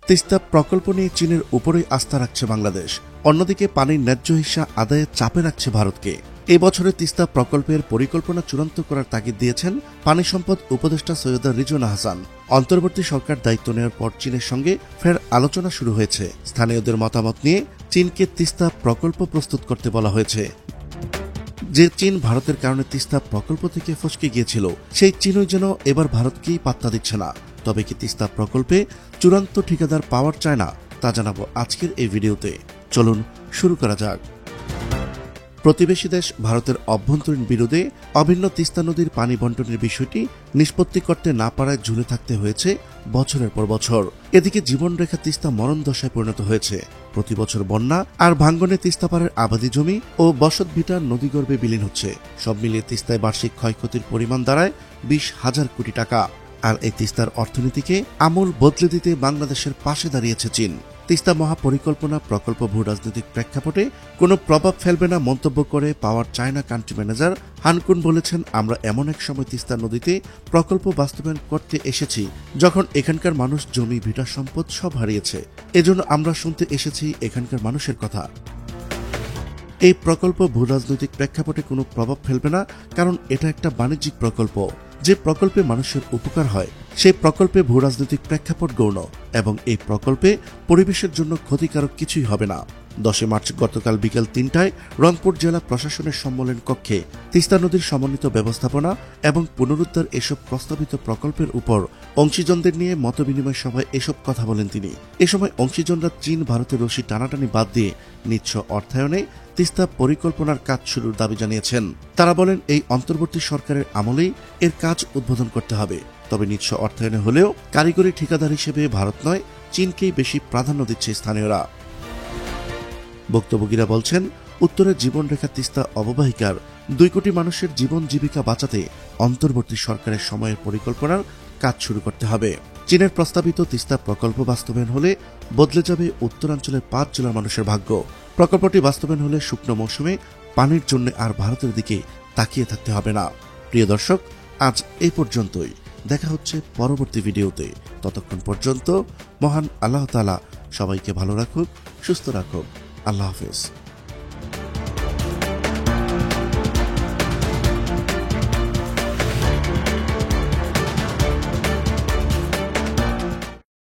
তিস্তা প্রকল্প নিয়ে চীনের উপরেই আস্থা রাখছে বাংলাদেশ। অন্যদিকে পানির ন্যায্য হিস্যা আদায়ে চাপে রাখছে ভারতকে। এই বছরে তিস্তা প্রকল্পের পরিকল্পনা চূড়ান্ত করার তাগিদ দিয়েছেন পানি সম্পদ উপদেষ্টা সৈয়দা রিজওয়ানা হাসান। অন্তর্বর্তী সরকার দায়িত্ব নেওয়ার পর চীনের সঙ্গে ফের আলোচনা শুরু হয়েছে। স্থানীয়দের মতামত নিয়ে চীনকে তিস্তা প্রকল্প প্রস্তুত করতে বলা হয়েছে। যে চীন ভারতের কারণে তিস্তা প্রকল্প থেকে ফসকে গিয়েছিল, সেই চীনই যেন এবার ভারতকেই পাত্তা দিচ্ছে না। তবে কি তিস্তা প্রকল্পে চূড়ান্ত ঠিকাদার পাওয়ার চায় না, তা জানাবো আজকের এই ভিডিওতে। চলুন শুরু করা যাক। প্রতিবেশী দেশ ভারতের অভ্যন্তরীণ বিরোধে অভিন্ন তিস্তা নদীর পানি বন্টনের বিষয়টি নিষ্পত্তি করতে না পারায় ঝুলে থাকতে হয়েছে বছরের পর বছর। এদিকে জীবনরেখা তিস্তা মরণ দশায় পরিণত হয়েছে। প্রতি বছর বন্যা আর ভাঙ্গনে তিস্তাপাড়ের আবাদি জমি ও বসতভিটা নদীগর্ভে বিলীন হচ্ছে। সব মিলিয়ে তিস্তায় বার্ষিক ক্ষয়ক্ষতির পরিমাণ দাঁড়ায় 20,000 কোটি টাকা। আর এই তিস্তার অর্থনীতিকে আমূল বদলে দিতে বাংলাদেশের পাশে দাঁড়িয়েছে চীন। তিস্তা মহাপরিকল্পনা প্রকল্প ভূ রাজনৈতিক প্রেক্ষাপটে কোনো প্রভাব ফেলবে না মন্তব্য করে পাওয়ার চায়না কান্ট্রি ম্যানেজার হানকুন বলেছেন, আমরা এমন এক সময় তিস্তা নদীতে প্রকল্প বাস্তবায়ন করতে এসেছি যখন এখানকার মানুষ জমি ভিটা সম্পদ সব হারিয়েছে। এজন্য আমরা শুনতে এসেছি এখানকার মানুষের কথা। এই প্রকল্প ভূ রাজনৈতিক প্রেক্ষাপটে কোনো প্রভাব ফেলবে না, কারণ এটা একটা বাণিজ্যিক প্রকল্প। যে প্রকল্পে মানুষের উপকার হয় সেই প্রকল্পে ভূ রাজনৈতিক প্রেক্ষাপট গৌণ, এবং এই প্রকল্পে পরিবেশের জন্য ক্ষতিকারক কিছুই হবে না। 10 মার্চ গতকাল বিকেল 3টায় রংপুর জেলা প্রশাসনের সম্মেলন কক্ষে তিস্তা নদীর সমন্বিত ব্যবস্থাপনা এবং পুনরুদ্ধার এসব প্রস্তাবিত প্রকল্পের উপর অংশীজনদের নিয়ে মতবিনিময় সভায় এসব কথা বলেন তিনি। এ সময় অংশীজনরা চীন ভারতের রশি টানাটানি বাদ দিয়ে নিঃস্ব অর্থায়নে তিস্তা পরিকল্পনার কাজ শুরুর দাবি জানিয়েছেন। তারা বলেন, এই অন্তর্বর্তী সরকারের আমলেই এর কাজ উদ্বোধন করতে হবে। তবে নিঃস্ব অর্থায়নে হলেও কারিগরি ঠিকাদার হিসেবে ভারত নয়, চীনকেই বেশি প্রাধান্য দিচ্ছে স্থানীয়রা। বক্তব্যগীরা বলছেন, উত্তরে জীবনরেখা তিস্তা অববাহিকার 2 কোটি মানুষের জীবন জীবিকা বাঁচাতে অন্তর্বর্তী সরকারের সময়ের পরিকল্পনার কাজ শুরু করতে হবে। চীনের প্রস্তাবিত তিস্তা প্রকল্প বাস্তবায়ন হলে বদলে যাবে উত্তরাঞ্চলের 5 জেলার মানুষের ভাগ্য। প্রকল্পটি বাস্তবায়ন হলে শুকনো মৌসুমে পানির জন্য আর ভারতের দিকে তাকিয়ে থাকতে হবে না। প্রিয় দর্শক, আজ এই পর্যন্তই। দেখা হচ্ছে পরবর্তী ভিডিওতে। ততক্ষণ পর্যন্ত মহান আল্লাহ তাআলা সবাইকে ভালো রাখুক, সুস্থ রাখুক। আল্লাহ হাফেজ।